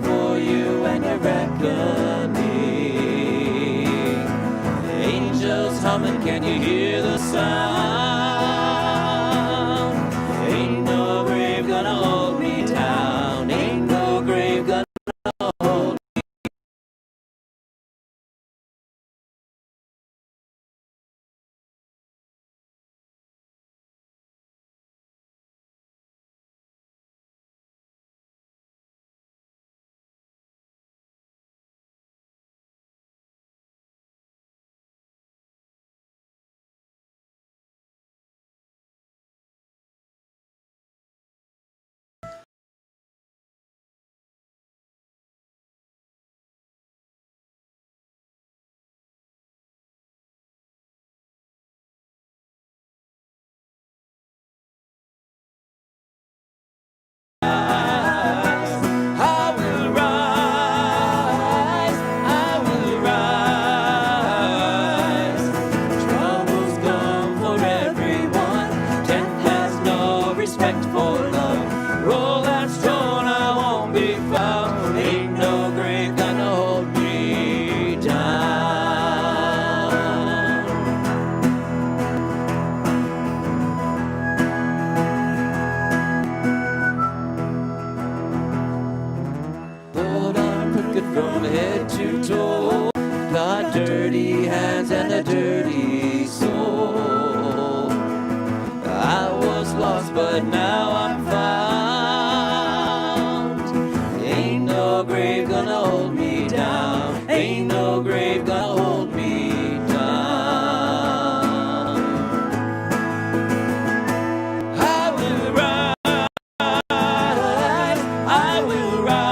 before you and you're reckoning. Angels humming, can you hear the sound? Ain't no grave gonna hold me down. Ain't no grave gonna hold me. From head to toe, got dirty hands and a dirty soul. I was lost, but now I'm found. Ain't no grave gonna hold me down. Ain't no grave gonna hold me down. I will rise, I will rise.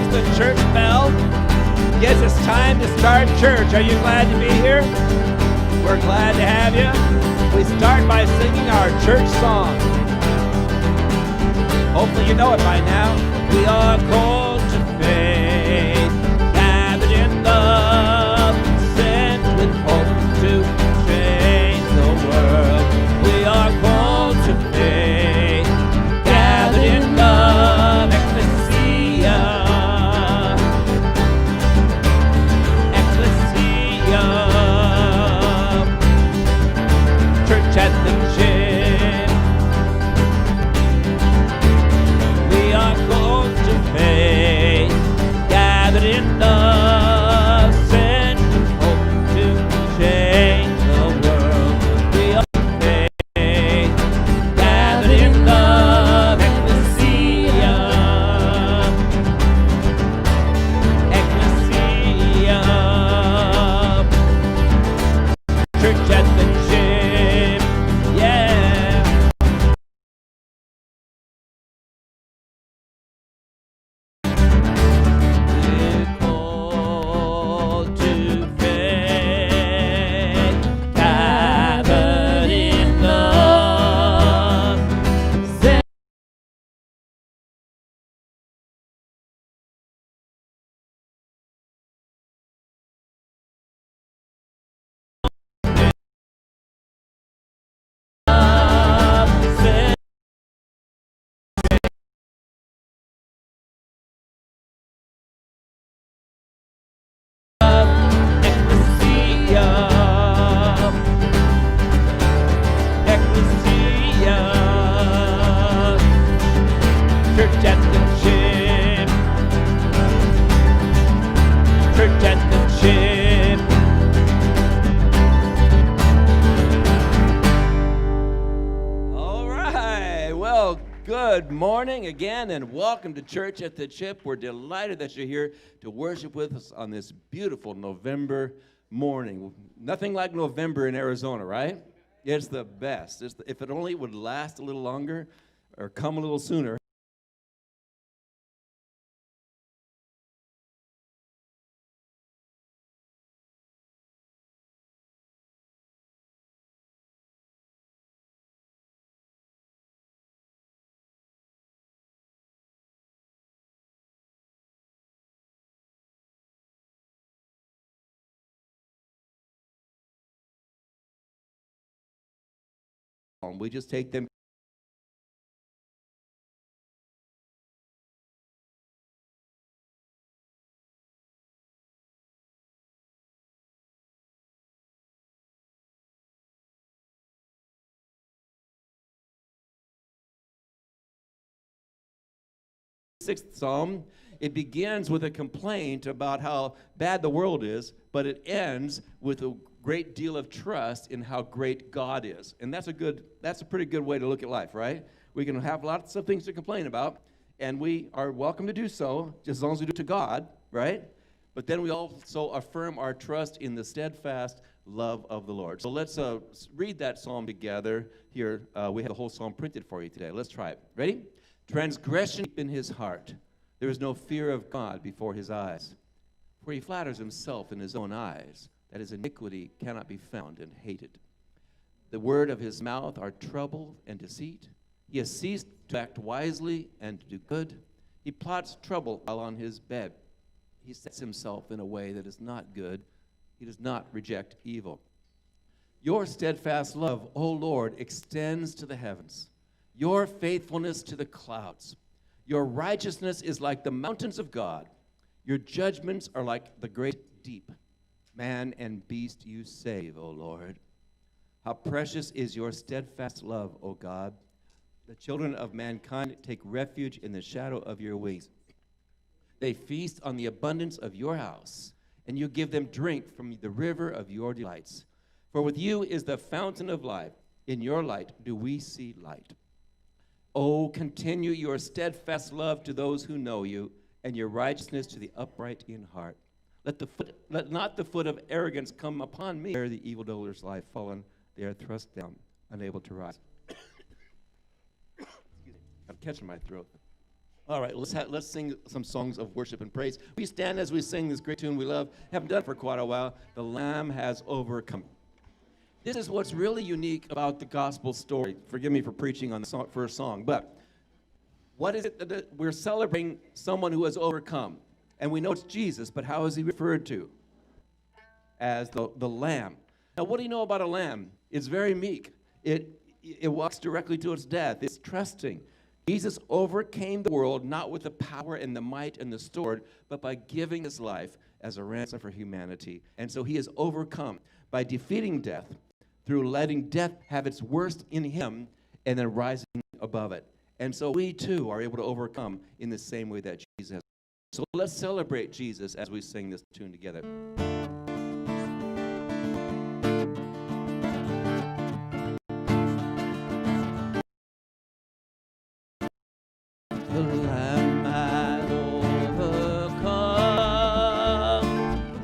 The church bell. Guess it's time to start church. Are you glad to be here? We're glad to have you. We start by singing our church song. Hopefully you know it by now. We are called to faith, gathered in love, sent with hope to change the world. We are called to faith, gathered in love, ecclesia. At the gym, we are called to faith. Good morning again, and welcome to Church at the Chip. We're delighted that you're here to worship with us on this beautiful November morning. Nothing like November in Arizona, right? It's the best. If it only would last a little longer or come a little sooner. We just take them. Sixth Psalm, it begins with a complaint about how bad the world is, but it ends with a great deal of trust in how great God is. And that's a pretty good way to look at life, right? We can have lots of things to complain about, and we are welcome to do so, just as long as we do it to God, right? But then we also affirm our trust in the steadfast love of the Lord. So let's read that psalm together here. We have the whole psalm printed for you today. Let's try it. Ready? Transgression in his heart. There is no fear of God before his eyes. For he flatters himself in his own eyes, that his iniquity cannot be found and hated. The word of his mouth are trouble and deceit. He has ceased to act wisely and to do good. He plots trouble while on his bed. He sets himself in a way that is not good. He does not reject evil. Your steadfast love, O Lord, extends to the heavens. Your faithfulness to the clouds. Your righteousness is like the mountains of God. Your judgments are like the great deep. Man and beast you save, O Lord. How precious is your steadfast love, O God. The children of mankind take refuge in the shadow of your wings. They feast on the abundance of your house, and you give them drink from the river of your delights. For with you is the fountain of life. In your light do we see light. Oh, continue your steadfast love to those who know you, and your righteousness to the upright in heart. Let not the foot of arrogance come upon me. Where the evildoers lie fallen, they are thrust down, unable to rise. I'm catching my throat. All right, let's sing some songs of worship and praise. We stand as we sing this great tune we love. Haven't done it for quite a while. The Lamb has overcome. This is what's really unique about the gospel story. Forgive me for preaching on the first song, but what is it that we're celebrating? Someone who has overcome. And we know it's Jesus, but how is he referred to? As the lamb. Now, what do you know about a lamb? It's very meek. It walks directly to its death. It's trusting. Jesus overcame the world not with the power and the might and the sword, but by giving his life as a ransom for humanity. And so he has overcome by defeating death, through letting death have its worst in him and then rising above it. And so we too are able to overcome in the same way that Jesus has. So let's celebrate Jesus as we sing this tune together. The Lamb has overcome.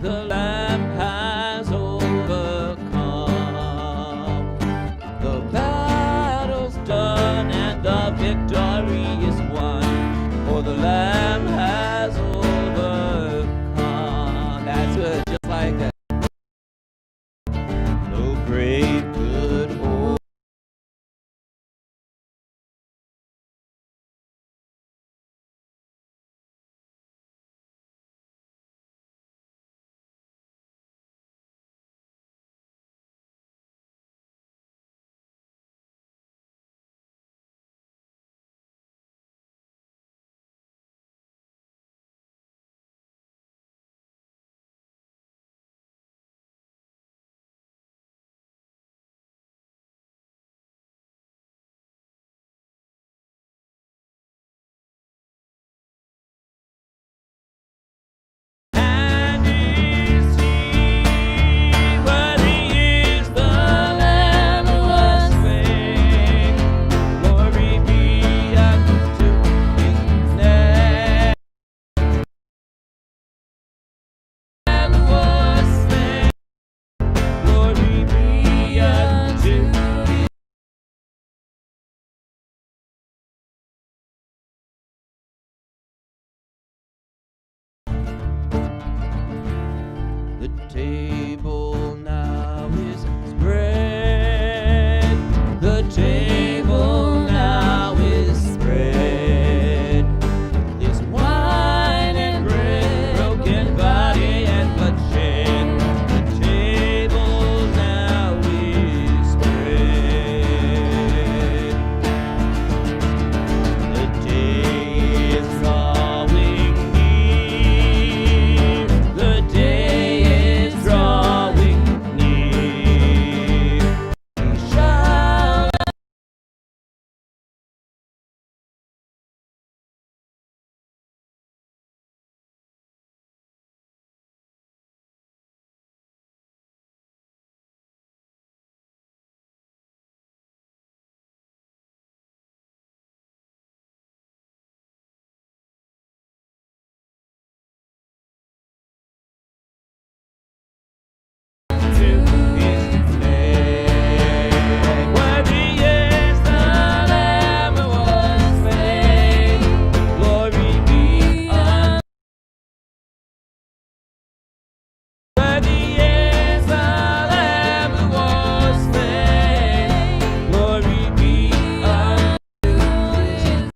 The Lamb has overcome. The battle's done and the victory is won. For the Lamb has overcome. That's good, just like table now is spread. The table now is spread. There's wine and bread, broken body and bloodshed. The table now is spread. The day is drawing near. The day is drawing near. We shall to his name. Worthy is the Lamb who was slain. Glory be unto. Worthy is the Lamb who was slain. Glory be unto his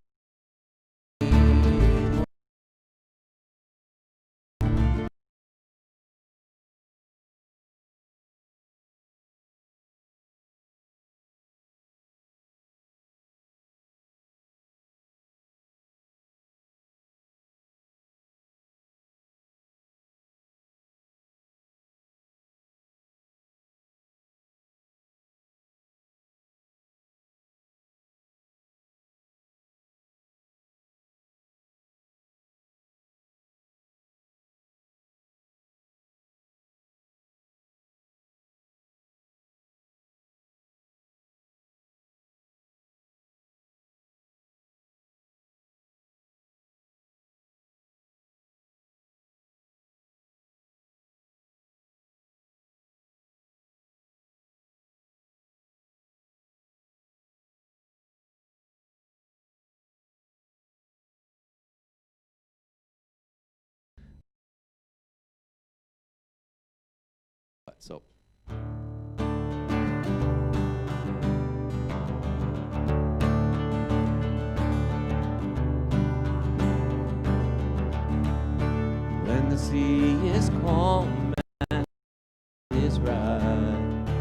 So when the sea is calm and is right,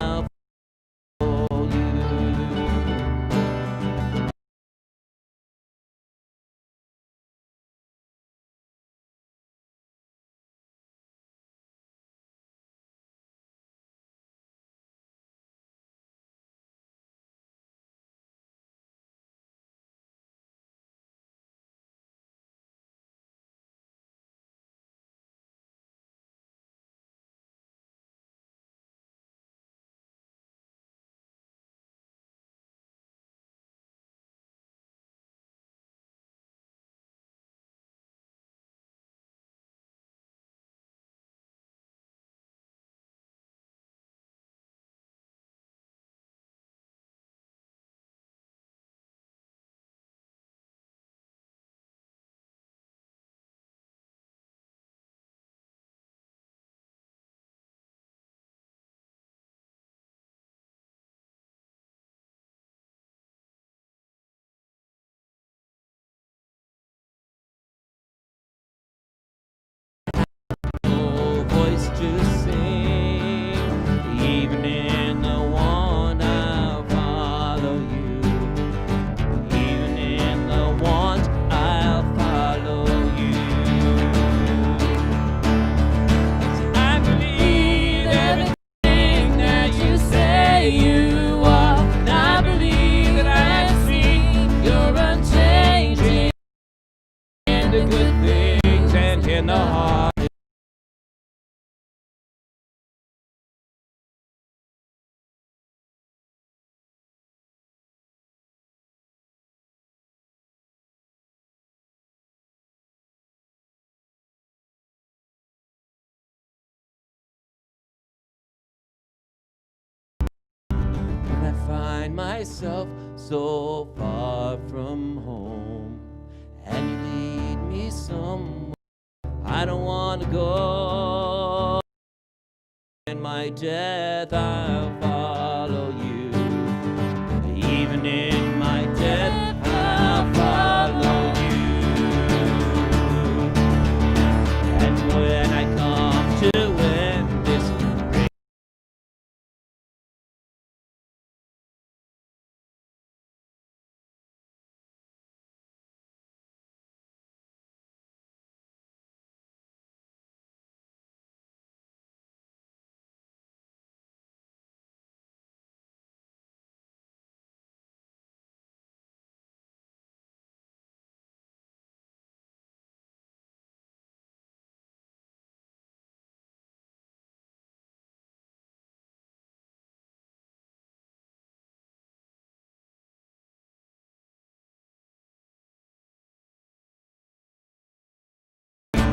I'll follow you. find myself so far from home, and you lead me somewhere I don't want to go. In my death I'll follow you. Even in my death I'll follow you. And when I come to end this race,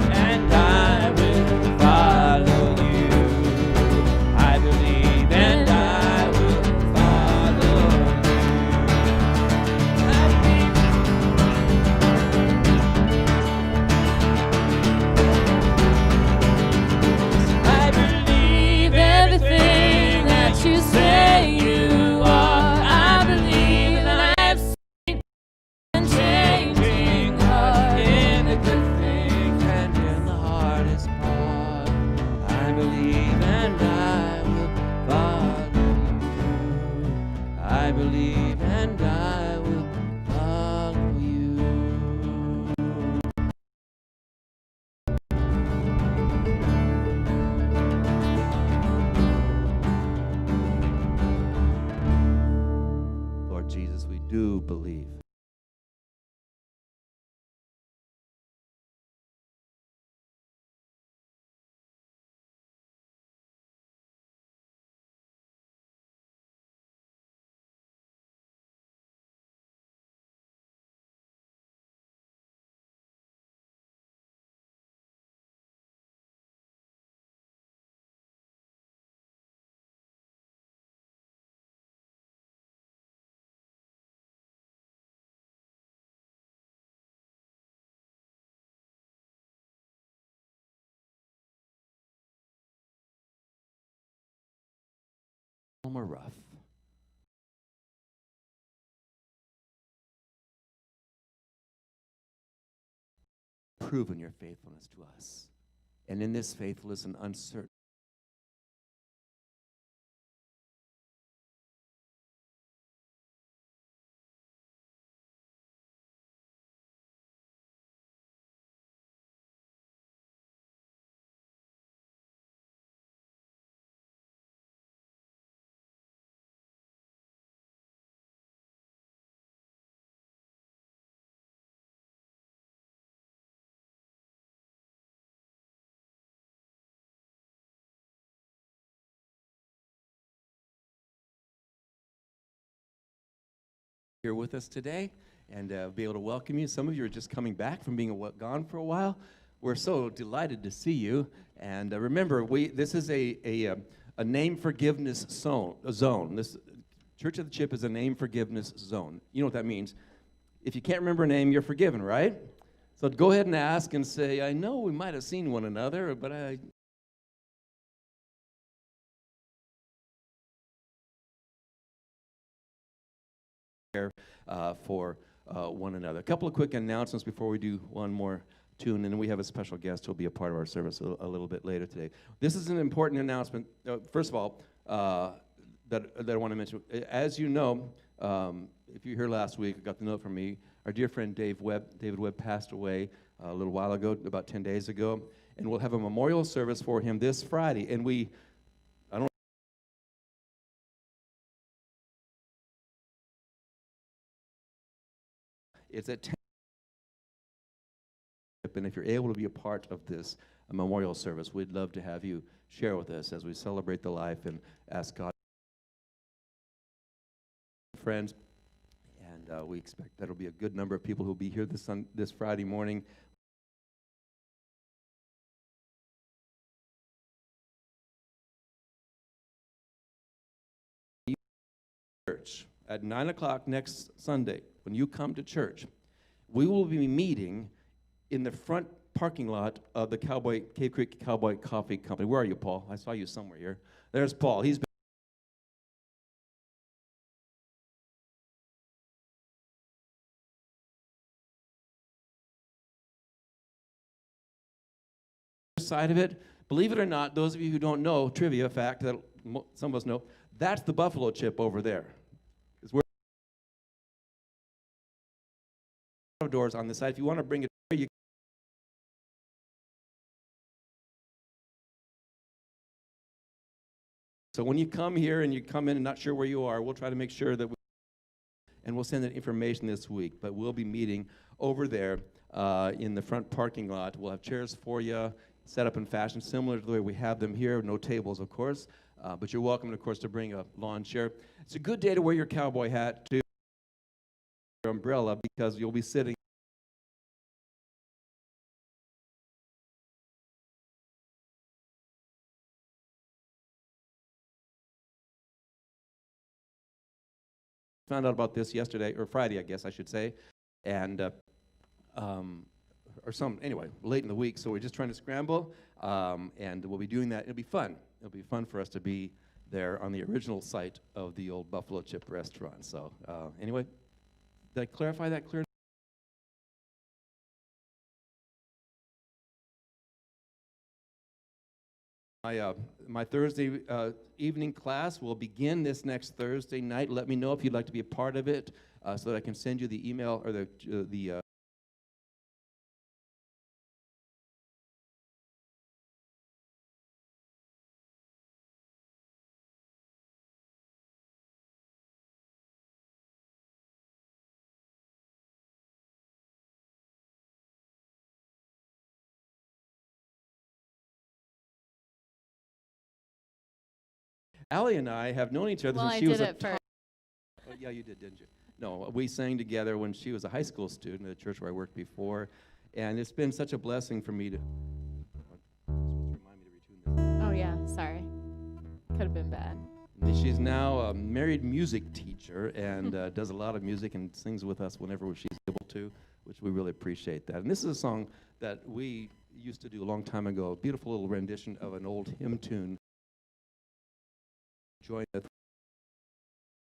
and I will follow you. I believe and I will follow you. I believe everything that you say you are. I believe that I've seen and changing heart in the good things and in the hardest part. I believe and I will follow you. I believe and I will follow you. Lord Jesus, we do believe. More rough. Proven your faithfulness to us. And in this faithfulness and uncertain, here with us today and be able to welcome you. Some of you are just coming back from being gone for a while. We're so delighted to see you. And remember, this is a name forgiveness zone. This Church of the Chip is a name forgiveness zone. You know what that means. If you can't remember a name, you're forgiven, right? So go ahead and ask and say, I know we might have seen one another, but I... for one another. A couple of quick announcements before we do one more tune, and then we have a special guest who will be a part of our service a little bit later today. This is an important announcement. First of all, that I want to mention. As you know, if you were here last week, I got the note from me. Our dear friend David Webb passed away a little while ago, about 10 days ago, and we'll have a memorial service for him this Friday. And it's at 10. And if you're able to be a part of this memorial service, we'd love to have you share with us as we celebrate the life and ask God. Friends, and we expect that'll be a good number of people who'll be here this Friday morning. Church, at 9 o'clock next Sunday, when you come to church, we will be meeting in the front parking lot of the Cave Creek Cowboy Coffee Company. Where are you, Paul? I saw you somewhere here. There's Paul. He's been side of it. Believe it or not, those of you who don't know, trivia fact that some of us know, that's the buffalo chip over there. It's where doors on the side. If you want to bring it, you so when you come here and you come in and not sure where you are, we'll try to make sure that and we'll send that information this week. But we'll be meeting over there in the front parking lot. We'll have chairs for you, set up in fashion similar to the way we have them here. No tables, of course. But you're welcome, of course, to bring a lawn chair. It's a good day to wear your cowboy hat, to your umbrella, because you'll be sitting. Found out about this yesterday, or Friday, I guess I should say, and anyway, late in the week, so we're just trying to scramble, and we'll be doing that. It'll be fun. It'll be fun for us to be there on the original site of the old Buffalo Chip restaurant. So anyway, did I clarify that clearly? My Thursday evening class will begin this next Thursday night. Let me know if you'd like to be a part of it so that I can send you the email or the Allie and I have known each other since she was a first. Oh, yeah, you did, didn't you? No, we sang together when she was a high school student at the church where I worked before, and it's been such a blessing for me to. Supposed to remind me to retune this. Oh yeah, sorry. Could have been bad. She's now a married music teacher and does a lot of music and sings with us whenever she's able to, which we really appreciate that. And this is a song that we used to do a long time ago, a beautiful little rendition of an old hymn tune. Join us.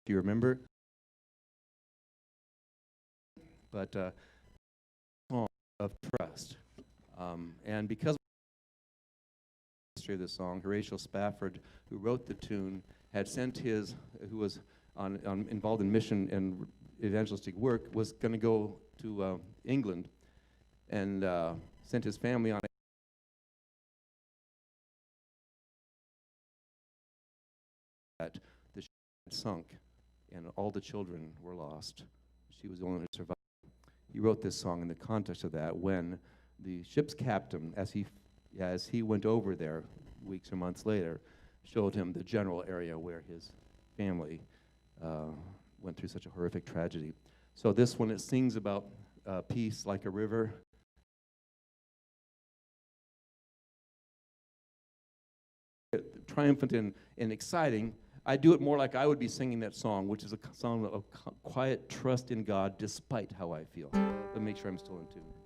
Do you remember? But song of trust. And because of the history of this song, Horatio Spafford, who wrote the tune, had sent who was involved in mission and evangelistic work, was going to go to England and sent his family on that the ship had sunk and all the children were lost. She was the only one who survived. He wrote this song in the context of that when the ship's captain, as he went over there weeks or months later, showed him the general area where his family went through such a horrific tragedy. So this one, it sings about peace like a river. Triumphant and exciting. I do it more like I would be singing that song, which is a song of quiet trust in God despite how I feel. Let me make sure I'm still in tune.